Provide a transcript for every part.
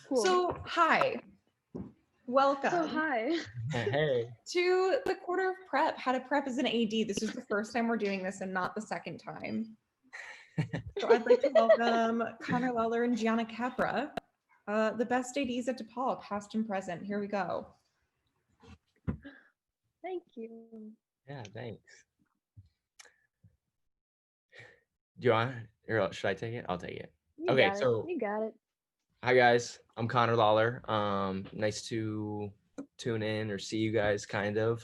Cool. Hi, welcome So hi. Hey. to the Quarter of Prep, How to Prep as an AD. This is the first time we're doing this and not the second time. So I'd like to welcome Connor Lawler and Gianna Capra, the best ADs at DePaul, past and present. Here we go. Thank you. Yeah, thanks. Do you want, or should I take it? I'll take it. You Okay, got it. so You got it. hi guys, I'm Connor Lawler. Nice to tune in or see you guys kind of.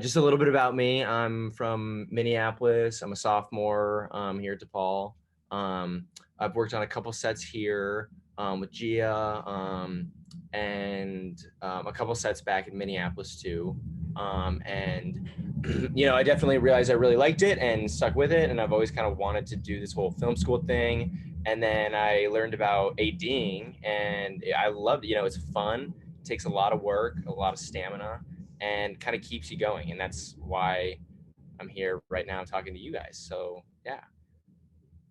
Just a little bit about me. I'm from Minneapolis. I'm a sophomore here at DePaul. I've worked on a couple sets here with Gia and a couple sets back in Minneapolis too. And I definitely realized I really liked it and stuck with it. And I've always kind of wanted to do this whole film school thing. And then I learned about ADing and I loved it. It's fun. It takes a lot of work, a lot of stamina, and kind of keeps you going. And that's why I'm here right now talking to you guys. So yeah.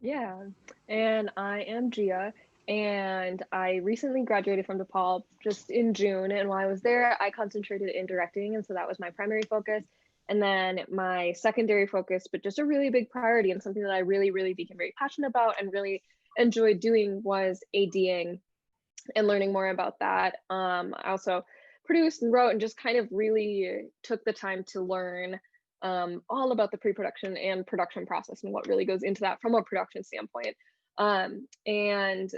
Yeah. And I am Gia, and I recently graduated from DePaul just in June. And while I was there, I concentrated in directing, and so that was my primary focus. And then my secondary focus, but just a really big priority and something that I really, really became very passionate about and really enjoyed doing was ADing and learning more about that. I also produced and wrote and just kind of really took the time to learn all about the pre-production and production process and what really goes into that from a production standpoint. And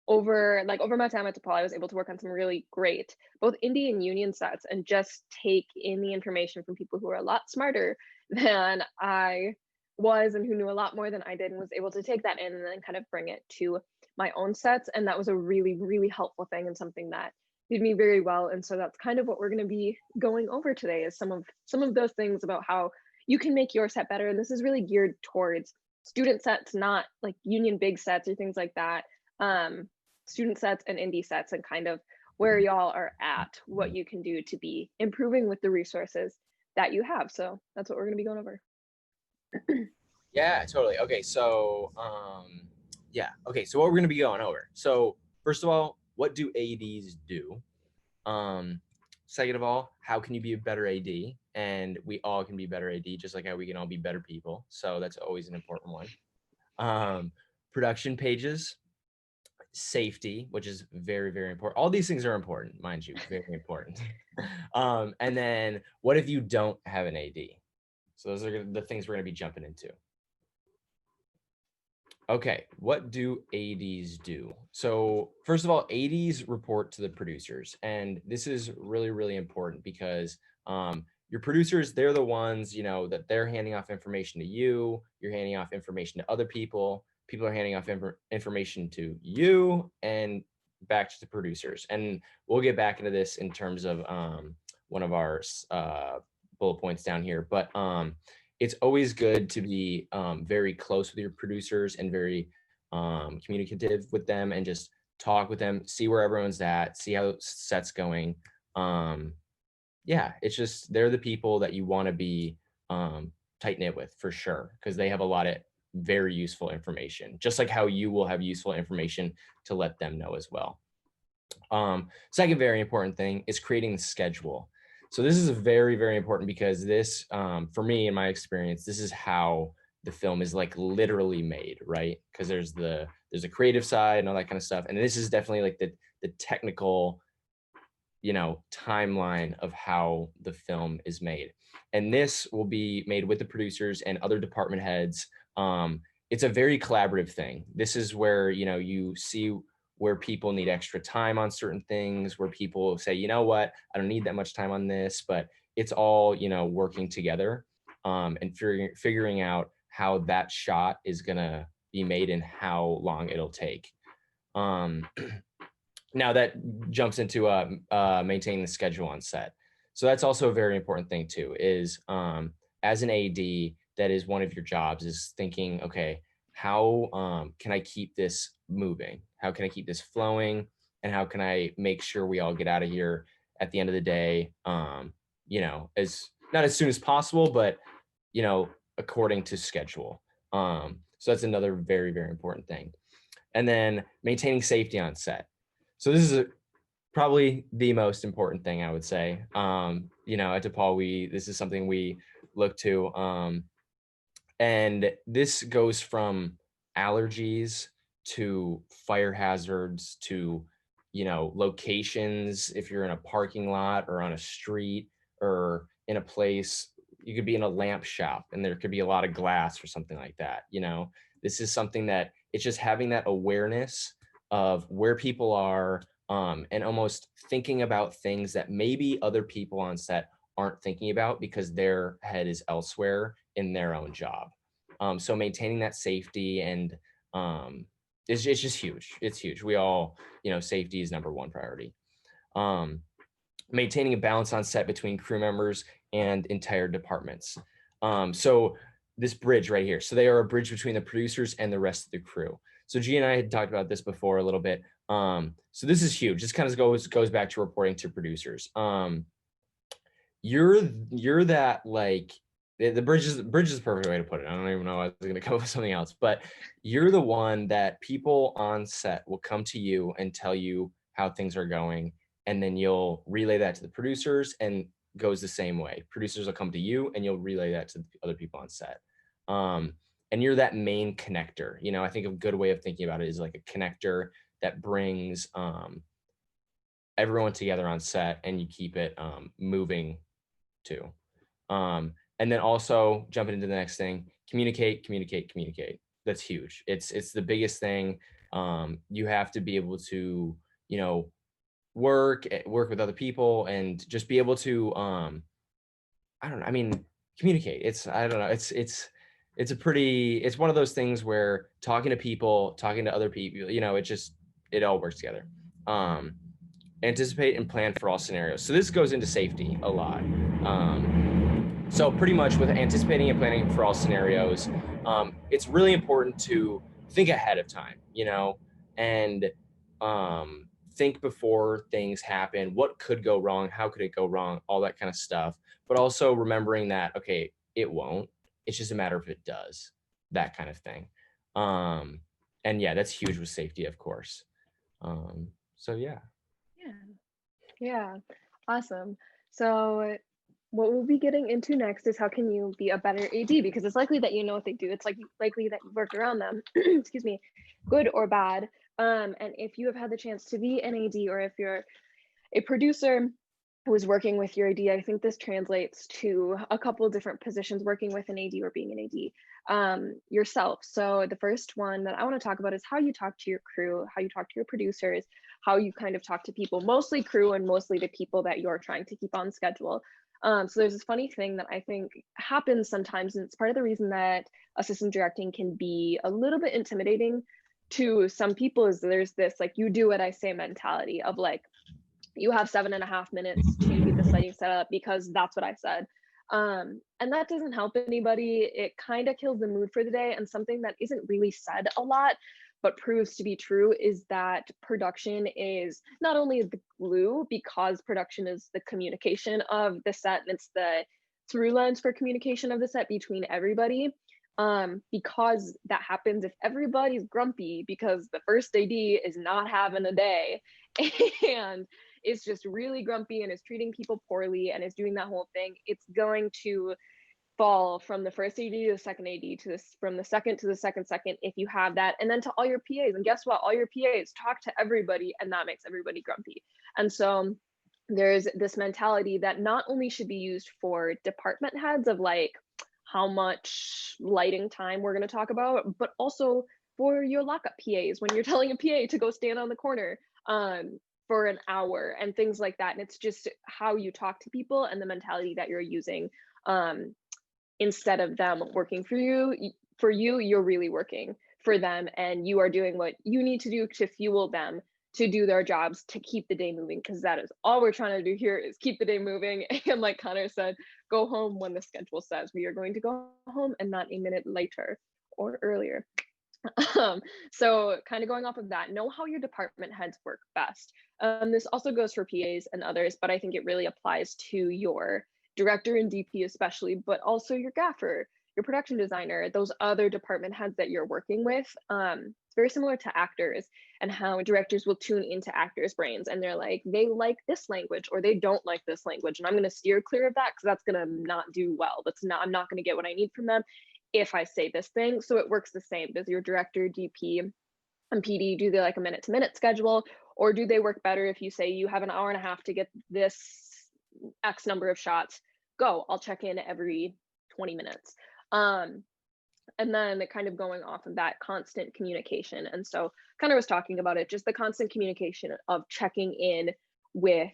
over my time at DePaul, I was able to work on some really great both indie and union sets and just take in the information from people who are a lot smarter than I was and who knew a lot more than I did, and was able to take that in and then kind of bring it to my own sets. And that was a really, really helpful thing and something that did me very well. And so that's kind of what we're going to be going over today, is some of those things about how you can make your set better. And this is really geared towards student sets, not like union big sets or things like that. Student sets and indie sets, and kind of where y'all are at, what you can do to be improving with the resources that you have. So that's what we're going to be going over. Yeah, totally. Okay, so so what we're gonna be going over. So first of all, what do ADs do? Second of all, how can you be a better AD? And we all can be better AD, just like how we can all be better people. So that's always an important one. Production pages, safety, which is very, very important. All these things are important, mind you, very important. And then what if you don't have an AD? So those are the things we're gonna be jumping into. Okay, what do ADs do? So first of all, ADs report to the producers, and this is really, really important because your producers, they're the ones, that they're handing off information to you, you're handing off information to other people, people are handing off information to you and back to the producers. And we'll get back into this in terms of one of our bullet points down here, but it's always good to be very close with your producers and very communicative with them and just talk with them, see where everyone's at, see how set's going. It's just, they're the people that you want to be tight knit with for sure, because they have a lot of very useful information, just like how you will have useful information to let them know as well. Second very important thing is creating the schedule. So this is very, very important because this, for me, in my experience, this is how the film is like literally made, right? Because there's a creative side and all that kind of stuff. And this is definitely like the technical, timeline of how the film is made. And this will be made with the producers and other department heads. It's a very collaborative thing. This is where, you see where people need extra time on certain things, where people say, you know what, I don't need that much time on this, but it's all, working together and figuring out how that shot is gonna be made and how long it'll take. Now that jumps into maintaining the schedule on set. So that's also a very important thing too, is as an AD, that is one of your jobs, is thinking, okay, how can I keep this moving? How can I keep this flowing? And how can I make sure we all get out of here at the end of the day, as not as soon as possible, but, according to schedule. So that's another very, very important thing. and then maintaining safety on set. So this is probably the most important thing, I would say. You know, at DePaul, this is something we look to. And this goes from allergies to fire hazards to, you know, locations. If you're in a parking lot or on a street or in a place, you could be in a lamp shop and there could be a lot of glass or something like that. You know, this is something that it's just having that awareness of where people are, and almost thinking about things that maybe other people on set aren't thinking about because their head is elsewhere in their own job. So maintaining that safety and it's just huge. It's huge. We all, you know, safety is number one priority. Maintaining a balance on set between crew members and entire departments. So this bridge right here. So they are a bridge between the producers and the rest of the crew. So G and I had talked about this before a little bit. So this is huge. This kind of goes back to reporting to producers. You're that, like, the bridge is the perfect way to put it. I don't even know I was going to come up with something else, but you're the one that people on set will come to you and tell you how things are going, and then you'll relay that to the producers, and goes the same way. Producers will come to you and you'll relay that to the other people on set. And you're that main connector. You know, I think a good way of thinking about it is like a connector that brings everyone together on set, and you keep it moving too. And then also jumping into the next thing, communicate. That's huge. It's the biggest thing. You have to be able to, you know, work with other people and just be able to, I don't know. I mean, communicate. I don't know. It's one of those things where talking to people, talking to other people, you know, it all works together. Anticipate and plan for all scenarios. So this goes into safety a lot. So pretty much with anticipating and planning for all scenarios, it's really important to think ahead of time, you know, and think before things happen. What could go wrong? How could it go wrong? All that kind of stuff. But also remembering that, okay, it won't. It's just a matter of if it does, that kind of thing. And yeah, that's huge with safety, of course. So yeah. Yeah, awesome. So what we'll be getting into next is how can you be a better AD, because it's likely that you know what they do. It's like likely that you work around them, excuse me, good or bad. And if you have had the chance to be an AD, or if you're a producer who is working with your AD, I think this translates to a couple of different positions working with an AD or being an AD yourself. So the first one that I want to talk about is how you talk to your crew, how you talk to your producers, how you kind of talk to people, mostly crew and mostly the people that you're trying to keep on schedule. So there's this funny thing that I think happens sometimes, and it's part of the reason that assistant directing can be a little bit intimidating to some people, is there's this like, you do what I say mentality of like, you have 7.5 minutes to get this lighting set up because that's what I said. And that doesn't help anybody. It kind of kills the mood for the day. And something that isn't really said a lot, but proves to be true, is that production is not only the glue, because production is the communication of the set, and it's the through lines for communication of the set between everybody. Because that happens if everybody's grumpy because the first AD is not having a day and is just really grumpy and is treating people poorly and is doing that whole thing, it's going to fall from the first AD to the second AD to this, from the second to the second if you have that, and then to all your PAs. And guess what? All your PAs talk to everybody, and that makes everybody grumpy. And so there's this mentality that not only should be used for department heads of like how much lighting time we're going to talk about, but also for your lockup PAs when you're telling a PA to go stand on the corner for an hour and things like that. And it's just how you talk to people and the mentality that you're using. Instead of them working for you, you're really working for them, and you are doing what you need to do to fuel them to do their jobs, to keep the day moving, because that is all we're trying to do here, is keep the day moving. And like Connor said, go home when the schedule says we are going to go home, and not a minute later or earlier. So kind of going off of that, know how your department heads work best. This also goes for PAs and others, but I think it really applies to your director and DP especially, but also your gaffer, your production designer, those other department heads that you're working with. It's very similar to actors and how directors will tune into actors' brains and they're like, they like this language or they don't like this language. And I'm going to steer clear of that because that's going to not do well. I'm not going to get what I need from them if I say this thing. So it works the same. Does your director, DP, and PD, do they like a minute to minute schedule? Or do they work better if you say you have an hour and a half to get this X number of shots? Go, I'll check in every 20 minutes. And then kind of going off of that constant communication. And so kind of was talking about it, just the constant communication of checking in with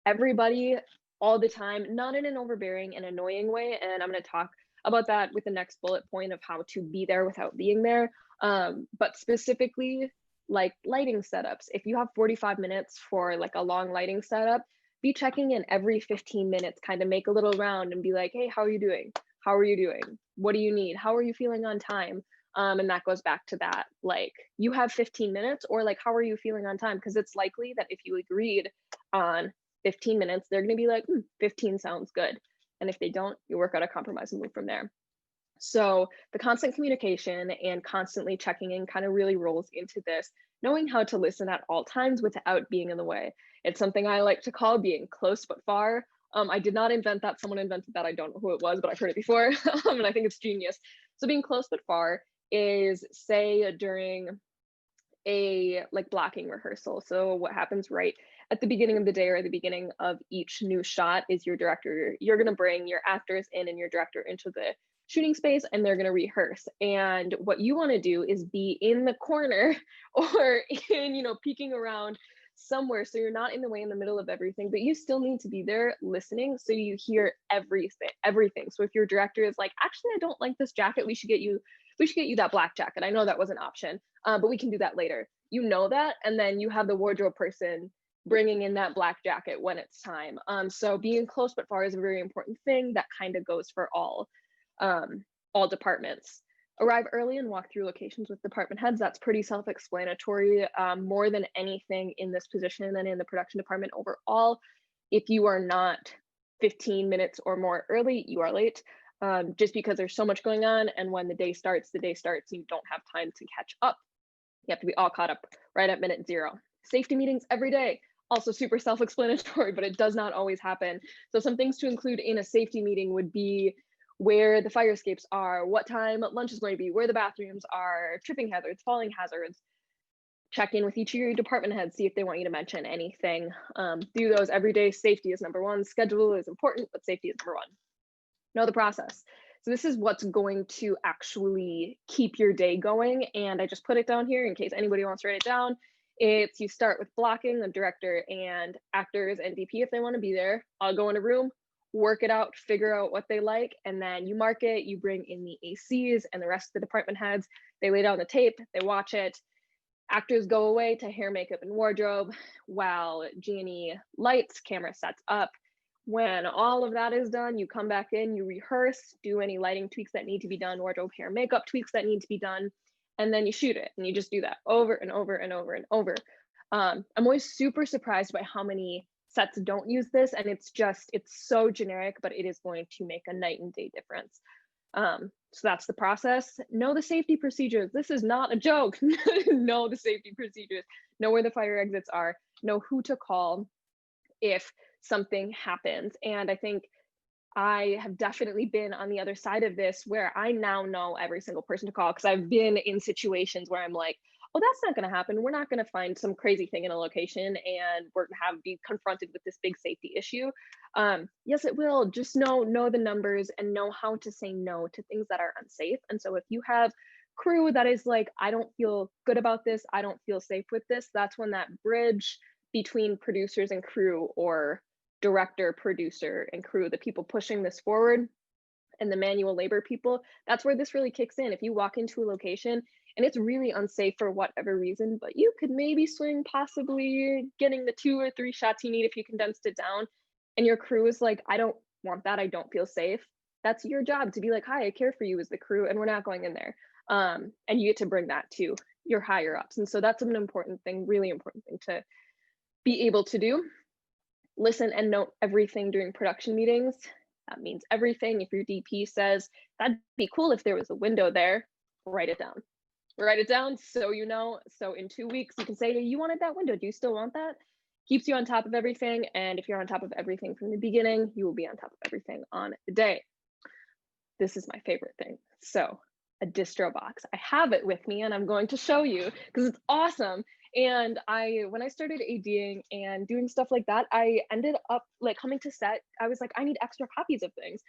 everybody all the time, not in an overbearing and annoying way. And I'm going to talk about that with the next bullet point of how to be there without being there. But specifically like lighting setups. If you have 45 minutes for like a long lighting setup, be checking in every 15 minutes, kind of make a little round and be like, hey, how are you doing? How are you doing? What do you need? How are you feeling on time? And that goes back to that, like you have 15 minutes or like, how are you feeling on time? Because it's likely that if you agreed on 15 minutes, they're going to be like, 15 sounds good. And if they don't, you work out a compromise and move from there. So the constant communication and constantly checking in kind of really rolls into this, knowing how to listen at all times without being in the way. It's something I like to call being close but far. I did not invent that. Someone invented that. I don't know who it was, but I've heard it before. And I think it's genius. So being close but far is, say, during a like blocking rehearsal. So what happens right at the beginning of the day or the beginning of each new shot is your director, you're going to bring your actors in and your director into the shooting space and they're going to rehearse. And what you want to do is be in the corner or in, peeking around somewhere so you're not in the way in the middle of everything, but you still need to be there listening so you hear everything. So if your director is like, actually, I don't like this jacket, we should get you that black jacket. I know that was an option, but we can do that later. You know that, and then you have the wardrobe person bringing in that black jacket when it's time. So being close but far is a very important thing that kind of goes for all departments. Arrive early and walk through locations with department heads. That's pretty self-explanatory. More than anything in this position and in the production department overall, if you are not 15 minutes or more early, you are late. Just because there's so much going on, and when the day starts, you don't have time to catch up. You have to be all caught up right at minute 0. Safety meetings every day, also super self-explanatory, but it does not always happen. So some things to include in a safety meeting would be where the fire escapes are, what time lunch is going to be, where the bathrooms are, tripping hazards, falling hazards. Check in with each of your department heads, see if they want you to mention anything. Do those every day. Safety is number 1. Schedule is important, but safety is number 1. Know the process. So this is what's going to actually keep your day going. And I just put it down here in case anybody wants to write it down. It's you start with blocking the director and actors and DP if they want to be there. I'll go in a room, work it out, figure out what they like, and then you mark it, you bring in the ACs and the rest of the department heads. They lay down the tape, they watch it. Actors go away to hair, makeup, and wardrobe while G&E lights, camera sets up. When all of that is done, you come back in, you rehearse, do any lighting tweaks that need to be done, wardrobe, hair, makeup tweaks that need to be done, and then you shoot it. And you just do that over and over and over and over. I'm always super surprised by how many sets don't use this, and it's so generic, but it is going to make a night and day difference. So that's the process. Know the safety procedures. This is not a joke. Know the safety procedures. Know where the fire exits are. Know who to call if something happens. And I think I have definitely been on the other side of this where I now know every single person to call because I've been in situations where I'm like, oh, that's not going to happen. We're not going to find some crazy thing in a location and we're going to be confronted with this big safety issue. Yes, it will. Just know the numbers and know how to say no to things that are unsafe. And so if you have crew that is like, I don't feel good about this, I don't feel safe with this, that's when that bridge between producers and crew, or director, producer, and crew, the people pushing this forward, and the manual labor people, that's where this really kicks in. If you walk into a location and it's really unsafe for whatever reason, but you could maybe swing possibly getting the 2 or 3 shots you need if you condensed it down, and your crew is like, I don't want that, I don't feel safe. That's your job to be like, hi, I care for you as the crew, and we're not going in there. And you get to bring that to your higher ups. And so that's an important thing, really important thing to be able to do. Listen and note everything during production meetings. That means everything. If your DP says, that'd be cool if there was a window there, write it down. Write it down so you know. So in 2 weeks, you can say, you wanted that window. Do you still want that? Keeps you on top of everything. And if you're on top of everything from the beginning, you will be on top of everything on the day. This is my favorite thing. So a distro box. I have it with me and I'm going to show you because it's awesome. And when I started ADing and doing stuff like that, I ended up like coming to set. I was like, I need extra copies of things.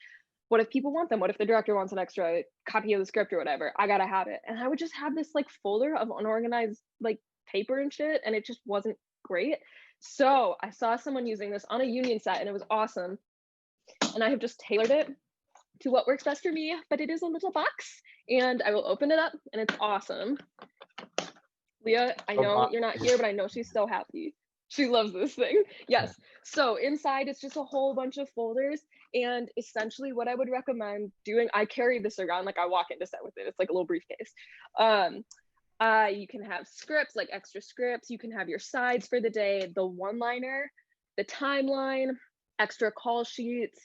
What if people want them? What if the director wants an extra copy of the script or whatever? I gotta have it. And I would just have this like folder of unorganized like paper and shit, and it just wasn't great. So I saw someone using this on a union set and it was awesome. And I have just tailored it to what works best for me, but it is a little box and I will open it up and it's awesome. Leah, I know you're not here, but I know she's so happy. She loves this thing. Yes. So inside it's just a whole bunch of folders, and essentially what I would recommend doing, I carry this around like I walk into set with it. It's like a little briefcase. You can have scripts, like extra scripts. You can have your sides for the day, the one-liner, the timeline, extra call sheets,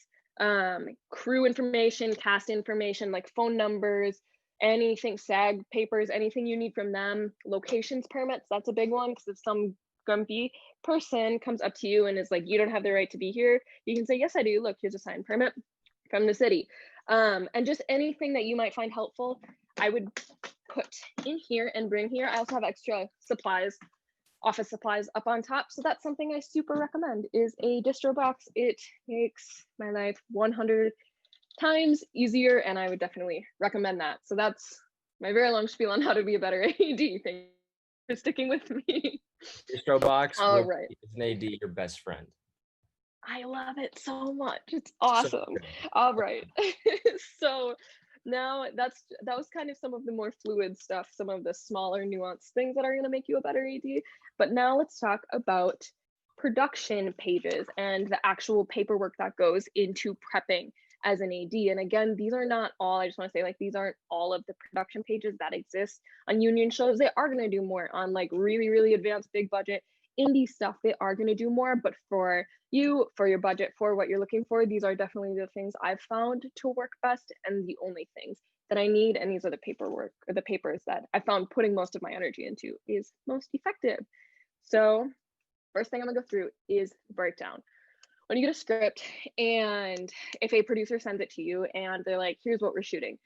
crew information, cast information, like phone numbers, anything, SAG papers, anything you need from them. Locations permits, that's a big one, because if some grumpy person comes up to you and is like, you don't have the right to be here, you can say, yes, I do. Look, here's a signed permit from the city. And just anything that you might find helpful, I would put in here and bring here. I also have extra supplies, office supplies up on top. So that's something I super recommend is a distro box. It makes my life 100 times easier, and I would definitely recommend that. So that's my very long spiel on how to be a better AD. Thank you for sticking with me. Distro box. All right. Is an AD your best friend? I love it so much. It's awesome. All right. So now that was kind of some of the more fluid stuff, some of the smaller nuanced things that are going to make you a better AD. But now let's talk about production pages and the actual paperwork that goes into prepping as an AD. And again, these are not all, I just want to say, like, these aren't all of the production pages that exist on union shows. They are going to do more on like really, really advanced, big budget indie stuff. They are going to do more, but for you, for your budget, for what you're looking for, these are definitely the things I've found to work best and the only things that I need. And these are the paperwork or the papers that I found putting most of my energy into is most effective. So first thing I'm gonna go through is breakdown. When you get a script and if a producer sends it to you and they're like, here's what we're shooting,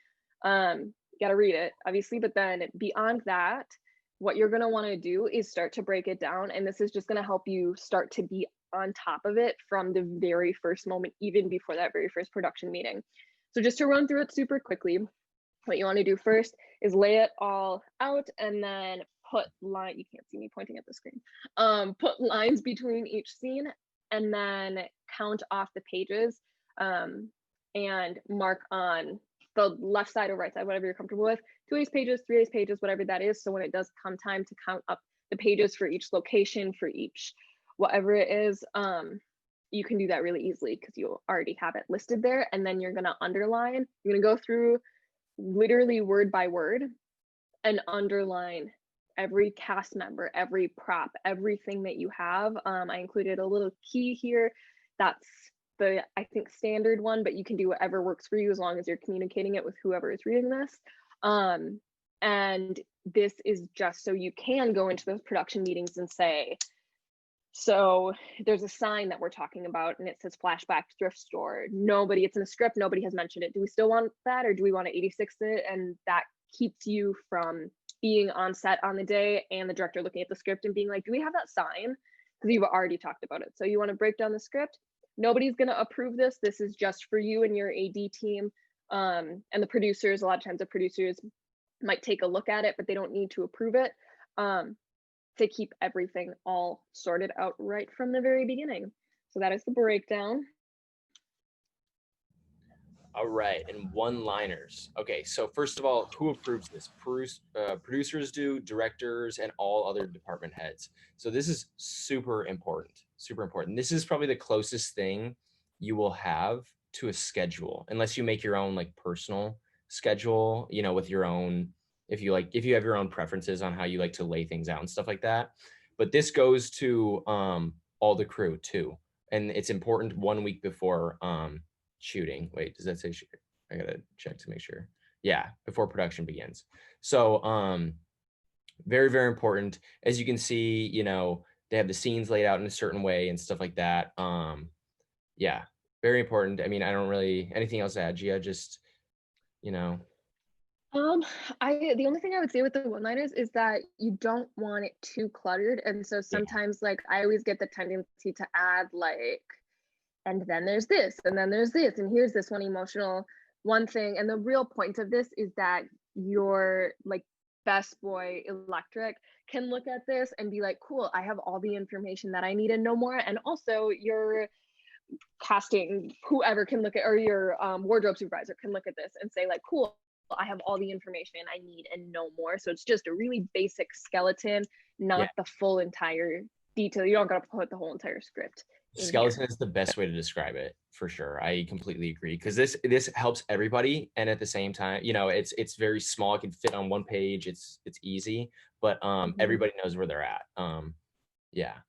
you gotta read it, obviously, but then beyond that, what you're gonna wanna do is start to break it down. And this is just gonna help you start to be on top of it from the very first moment, even before that very first production meeting. So just to run through it super quickly, what you wanna do first is lay it all out and then put line, you can't see me pointing at the screen, put lines between each scene and then count off the pages and mark on the left side or right side, whatever you're comfortable with, 2 ace pages, 3 ace pages, whatever that is. So when it does come time to count up the pages for each location, for each whatever it is, you can do that really easily because you already have it listed there. And then you're gonna underline, you're gonna go through literally word by word and underline every cast member, every prop, everything that you have. I included a little key here. That's the, I think, standard one, but you can do whatever works for you as long as you're communicating it with whoever is reading this. And this is just so you can go into those production meetings and say, so there's a sign that we're talking about and it says flashback thrift store. Nobody, it's in a script, nobody has mentioned it. Do we still want that, or do we want to 86 it? And that keeps you from being on set on the day and the director looking at the script and being like, do we have that sign? Because you've already talked about it. So you want to break down the script. Nobody's going to approve this. This is just for you and your AD team. And the producers, a lot of times the producers might take a look at it, but they don't need to approve it, to keep everything all sorted out right from the very beginning. So that is the breakdown. All right, and one-liners. Okay, so first of all, who approves this? Producers do, directors, and all other department heads. So this is super important, super important. This is probably the closest thing you will have to a schedule, unless you make your own like personal schedule, you know, with your own, if you have your own preferences on how you like to lay things out and stuff like that. But this goes to all the crew too. And it's important 1 week before shooting. Wait, does that say shoot? I gotta check to make sure. Yeah, before production begins. So very, very important. As you can see, you know, they have the scenes laid out in a certain way and stuff like that. Yeah, very important. I mean, I don't really anything else to add, Gia, just, you know. Um, the only thing I would say with the one-liners is that you don't want it too cluttered. And so Yeah. sometimes like I always get the tendency to add like, and then there's this, and then there's this, and here's this one emotional one thing. And the real point of this is that your like best boy Electric can look at this and be like, cool, I have all the information that I need and no more. And also your casting, whoever can look at, or your wardrobe supervisor can look at this and say like, cool, I have all the information I need and no more. So it's just a really basic skeleton, not Yeah. the full entire detail. You don't gotta put the whole entire script in Skeleton here. is the best way to describe it for sure. I completely agree because this helps everybody, and at the same time, you know, it's very small. It can fit on one page. It's easy, but Mhm. everybody knows where they're at. Yeah.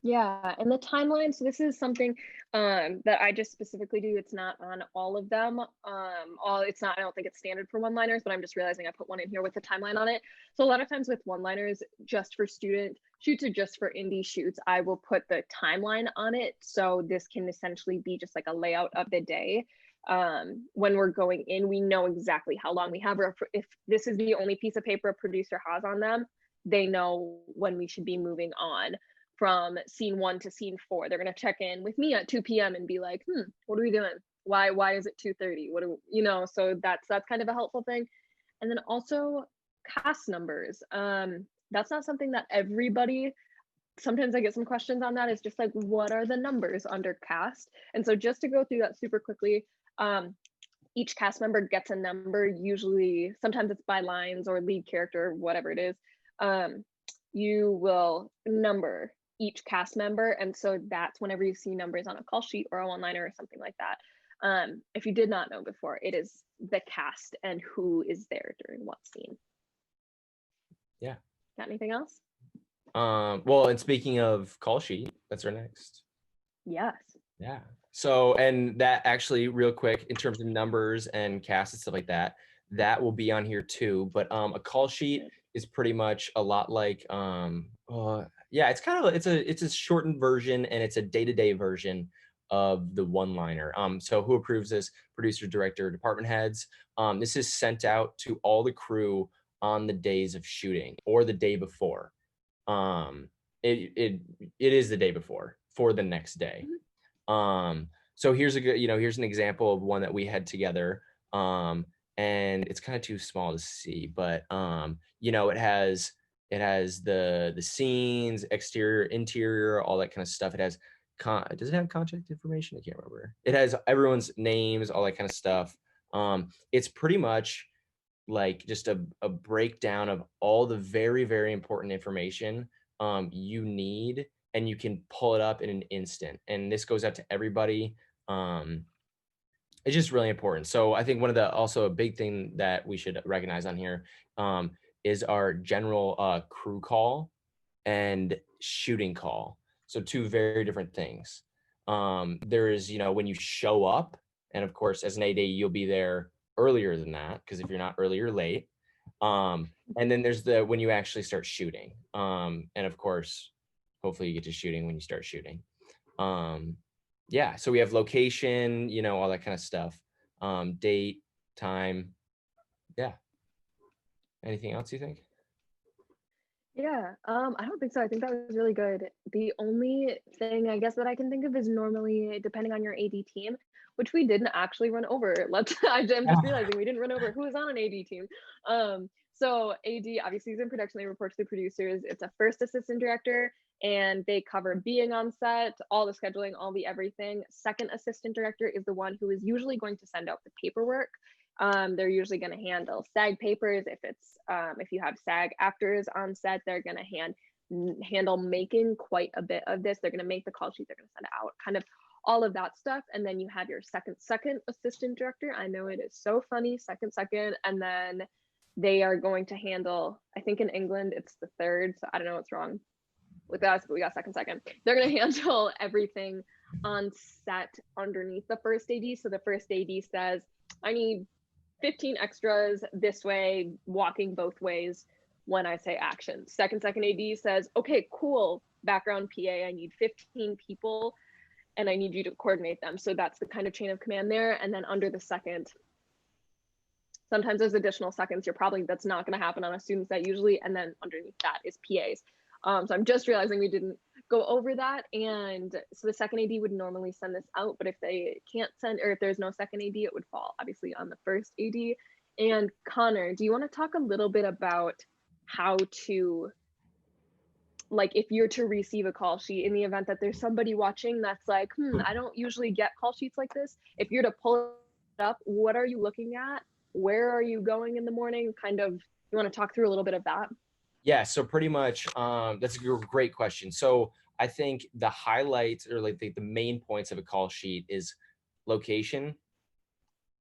Yeah, and the timeline. So this is something that I just specifically do. It's not on all of them. All it's not. I don't think it's standard for one-liners, but I'm just realizing I put one in here with the timeline on it. So a lot of times with one-liners, just for student shoots or just for indie shoots, I will put the timeline on it. So this can essentially be just like a layout of the day. When we're going in, we know exactly how long we have, or if this is the only piece of paper a producer has on them, they know when we should be moving on from scene 1 to scene 4. They're going to check in with me at 2 p.m. and be like, what are we doing? Why is it 2:30? What do you know? So that's kind of a helpful thing. And then also cast numbers. That's not something that everybody, sometimes I get some questions on that. It's just like, what are the numbers under cast? And so just to go through that super quickly, each cast member gets a number, usually sometimes it's by lines or lead character, whatever it is. You will number each cast member, and so that's whenever you see numbers on a call sheet or a one-liner or something like that. If you did not know before, it is the cast and who is there during what scene. Yeah. Got anything else? Well, and speaking of call sheet, that's our next. Yes. Yeah. So, and that actually, real quick, in terms of numbers and cast and stuff like that, that will be on here too. But a call sheet is pretty much a lot like, yeah, it's kind of it's a shortened version, and it's a day-to-day version of the one-liner. So who approves this? Producer, director, department heads. This is sent out to all the crew on the days of shooting or the day before. It is the day before for the next day. So here's here's an example of one that we had together. And it's kind of too small to see, but you know, it has the scenes, exterior, interior, all that kind of stuff. It has does it have contact information? I can't remember. It has everyone's names, all that kind of stuff. It's pretty much like just a breakdown of all the very, very important information you need, and you can pull it up in an instant. And this goes out to everybody. It's just really important. So I think one of the, also a big thing that we should recognize on here is our general crew call and shooting call. So two very different things. There is, you know, when you show up, and of course, as an AD, you'll be there earlier than that, because if you're not early, you're late. And then there's the when you actually start shooting. And of course, hopefully you get to shooting when you start shooting. Yeah, so we have location, you know, all that kind of stuff. Date, time. Yeah. Anything else you think? Yeah, I don't think so. I think that was really good. The only thing I guess that I can think of is normally depending on your AD team, which we didn't actually run over. I'm just realizing we didn't run over who was on an AD team. So AD obviously is in production, they report to the producers. It's a first assistant director, and they cover being on set, all the scheduling, all the everything. Second assistant director is the one who is usually going to send out the paperwork. They're usually going to handle SAG papers. If you have SAG actors on set, they're going to handle making quite a bit of this. They're going to make the call sheet. They're going to send it out, kind of all of that stuff. And then you have your second assistant director. I know it is so funny, second, and then they are going to handle, I think in England it's the third. So I don't know what's wrong with us, but we got second. They're going to handle everything on set underneath the first AD. So the first AD says, I need 15 extras this way, walking both ways when I say action. Second AD says, okay, cool, background PA, I need 15 people and I need you to coordinate them. So that's the kind of chain of command there. And then under the second, sometimes there's additional seconds. That's not going to happen on a student set usually. And then underneath that is PAs. So I'm just realizing we didn't go over that. And so the second AD would normally send this out, but if they can't send, or if there's no second AD, it would fall obviously on the first AD. And Connor, do you want to talk a little bit about how to, like, if you're to receive a call sheet in the event that there's somebody watching that's like, I don't usually get call sheets like this. If you're to pull it up, what are you looking at? Where are you going in the morning? Kind of, you want to talk through a little bit of that? Yeah, so pretty much, that's a great question. So I think the highlights, or like the main points of a call sheet is location,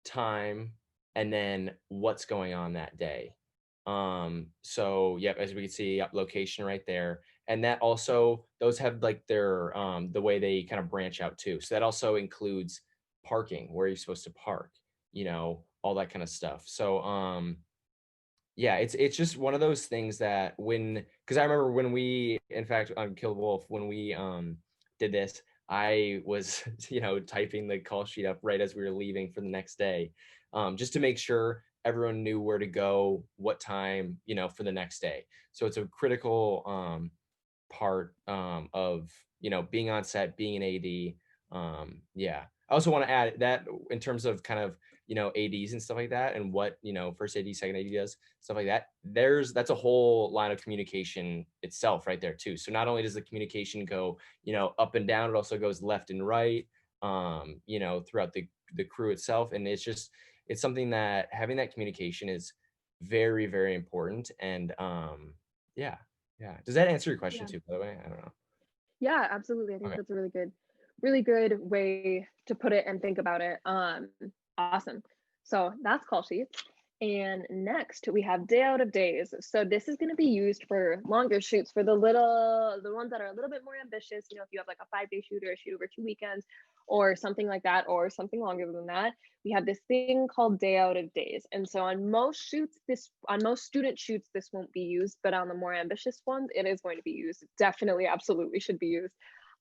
time, and then what's going on that day. So yep, as we can see, yep, location right there. And that also, those have like their, the way they kind of branch out too. So that also includes parking, where you're supposed to park, all that kind of stuff. So, yeah, it's just one of those things that because I remember when we, in fact, on Kill Wolf, when we did this, I was, typing the call sheet up right as we were leaving for the next day, just to make sure everyone knew where to go, what time, for the next day. So it's a critical part of, being on set, being an AD. Yeah. I also want to add that in terms of kind of, ADs and stuff like that, and what, first AD, second AD does, stuff like that. That's a whole line of communication itself right there too. So not only does the communication go, up and down, it also goes left and right, throughout the crew itself. And it's something that having that communication is very, very important. And yeah. Yeah. Does that answer your question too, by the way? I don't know. Yeah, absolutely. I think Okay. that's a really good way to put it and think about it. Awesome. So that's call sheets. And next we have day out of days. So this is going to be used for longer shoots, for the ones that are a little bit more ambitious. If you have like a 5-day shoot or a shoot over 2 weekends or something like that, or something longer than that, we have this thing called day out of days. And so on most student shoots, this won't be used, but on the more ambitious ones, it is going to be used. It definitely, absolutely should be used.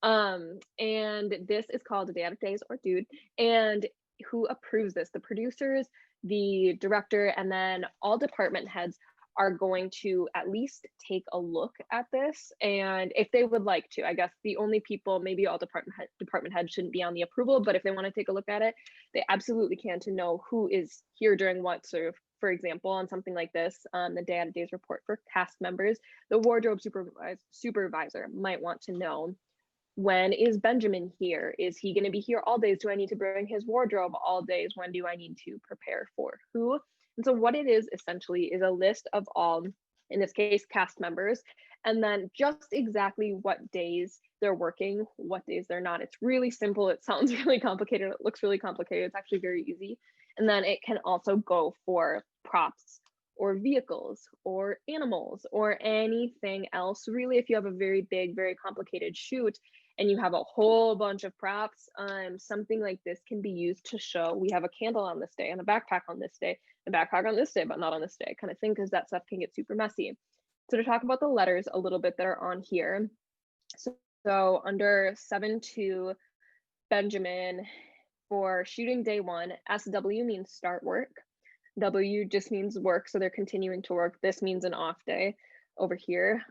And this is called a day out of days, or DOOD. And who approves this? The producers, the director, and then all department heads are going to at least take a look at this. And if they would like to, I guess the only people, maybe all department heads shouldn't be on the approval, but if they want to take a look at it, they absolutely can, to know who is here during what. So for example, on something like this, the day out of days report for cast members, the wardrobe supervisor might want to know, when is Benjamin here? Is he going to be here all days? Do I need to bring his wardrobe all days? When do I need to prepare for who? And so what it is essentially is a list of all, in this case, cast members, and then just exactly what days they're working, what days they're not. It's really simple. It sounds really complicated. It looks really complicated. It's actually very easy. And then it can also go for props or vehicles or animals or anything else. Really, if you have a very big, very complicated shoot and you have a whole bunch of props, something like this can be used to show, we have a candle on this day and a backpack on this day, a backpack on this day, but not on this day, kind of thing, because that stuff can get super messy. So to talk about the letters a little bit that are on here. So under 7-2, Benjamin, for shooting day 1, SW means start work. W just means work, so they're continuing to work. This means an off day over here.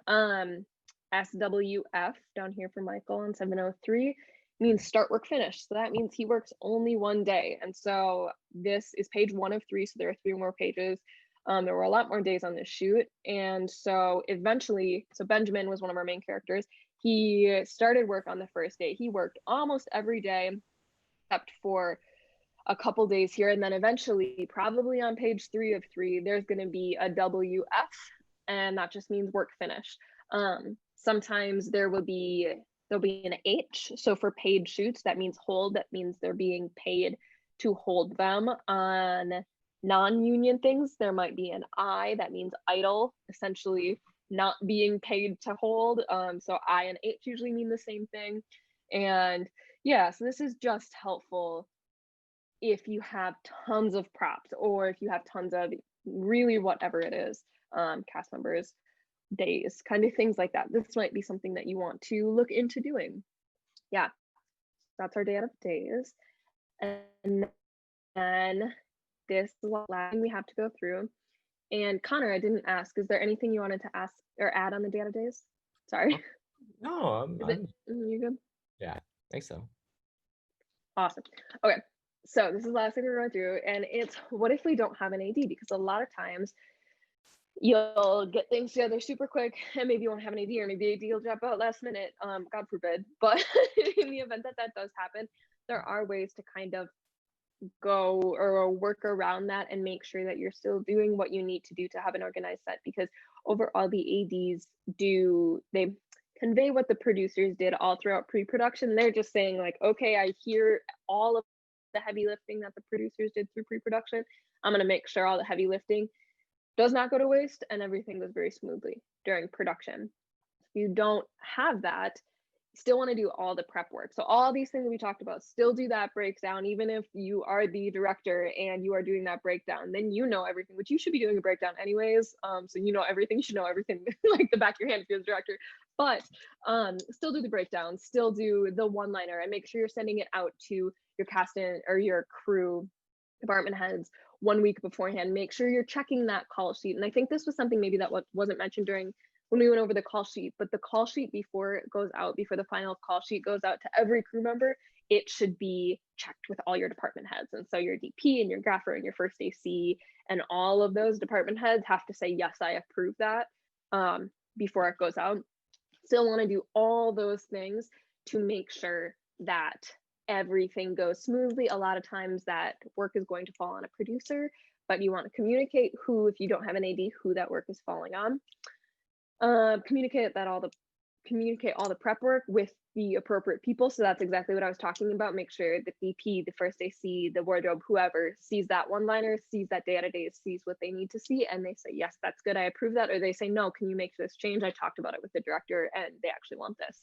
SWF down here for Michael on 703 means start work finish. So that means he works only 1 day. And so this is page 1 of 3, so there are 3 more pages. There were a lot more days on this shoot. And so eventually, so Benjamin was one of our main characters. He started work on the first day. He worked almost every day except for a couple days here. And then eventually, probably on page 3 of 3, there's going to be a WF, and that just means work finish. Sometimes there'll be an H. So for paid shoots, that means hold. That means they're being paid to hold them. On non-union things, there might be an I. That means idle, essentially not being paid to hold. So I and H usually mean the same thing. And yeah, so this is just helpful if you have tons of props or if you have tons of really whatever it is, cast members, days, kind of things like that. This might be something that you want to look into doing. Yeah, that's our day out of days. And then this is the last thing we have to go through. And Connor, I didn't ask, is there anything you wanted to ask or add on the day out of days? Sorry. No, You good? yeah, I think so. Awesome. Okay. So this is the last thing we're going through, and it's what if we don't have an AD? Because a lot of times you'll get things together super quick and maybe you won't have an AD, or maybe AD will drop out last minute, God forbid. But in the event that that does happen, there are ways to kind of go or work around that and make sure that you're still doing what you need to do to have an organized set, because overall the ads they convey what the producers did all throughout pre-production. They're just saying like, okay, I hear all of the heavy lifting that the producers did through pre-production. I'm going to make sure all the heavy lifting does not go to waste and everything goes very smoothly during production. If you don't have that, still want to do all the prep work. So all these things we talked about, still do that breakdown. Even if you are the director and you are doing that breakdown, then you know everything, which you should be doing a breakdown anyways. So you know everything, you should know everything like the back of your hand if you're the director. But still do the breakdown, still do the one-liner, and make sure you're sending it out to your cast or your crew, department heads 1 week beforehand. Make sure you're checking that call sheet. And I think this was something maybe that wasn't mentioned during when we went over the call sheet, but the call sheet before it goes out, before the final call sheet goes out to every crew member, it should be checked with all your department heads. And so your DP and your grapher and your first AC and all of those department heads have to say, yes, I approve that before it goes out. Still want to do all those things to make sure that everything goes smoothly. A lot of times that work is going to fall on a producer, but you want to communicate who, if you don't have an AD, who that work is falling on. Communicate all the prep work with the appropriate people. So that's exactly what I was talking about. Make sure the DP, the first AC, the wardrobe, whoever sees that one-liner, sees that day out of days, sees what they need to see, and they say, yes, that's good, I approve that. Or they say, no, can you make this change? I talked about it with the director and they actually want this.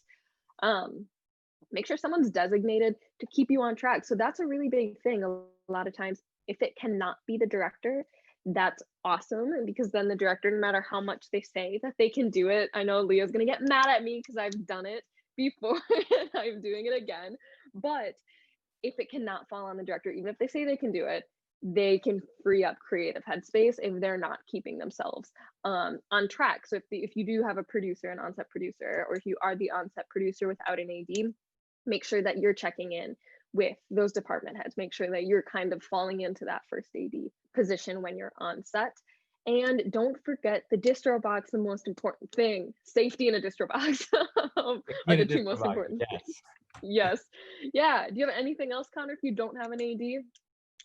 Make sure someone's designated to keep you on track. So that's a really big thing. A lot of times, if it cannot be the director, that's awesome, because then the director, no matter how much they say that they can do it, I know Leah's gonna get mad at me because I've done it before and I'm doing it again, but if it cannot fall on the director, even if they say they can do it, they can free up creative headspace if they're not keeping themselves on track. So if you do have a producer, an on-set producer, or if you are the on-set producer without an AD, make sure that you're checking in with those department heads. Make sure that you're kind of falling into that first AD position when you're on set. And don't forget the distro box, the most important thing. Safety in a distro box are the two most important things. Yes. Yeah. Do you have anything else, Connor, if you don't have an AD?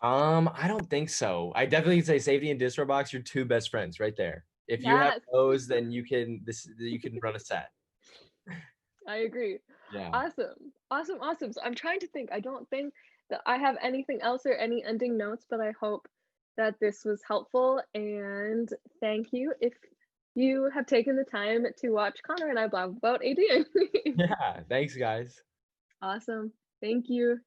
I don't think so. I definitely say safety and distro box, your two best friends right there. If you have those, then you can run a set. I agree. Yeah. Awesome. So I'm trying to think. I don't think that I have anything else or any ending notes, but I hope that this was helpful. And thank you if you have taken the time to watch Connor and I blab about ADing. Yeah. Thanks, guys. Awesome. Thank you.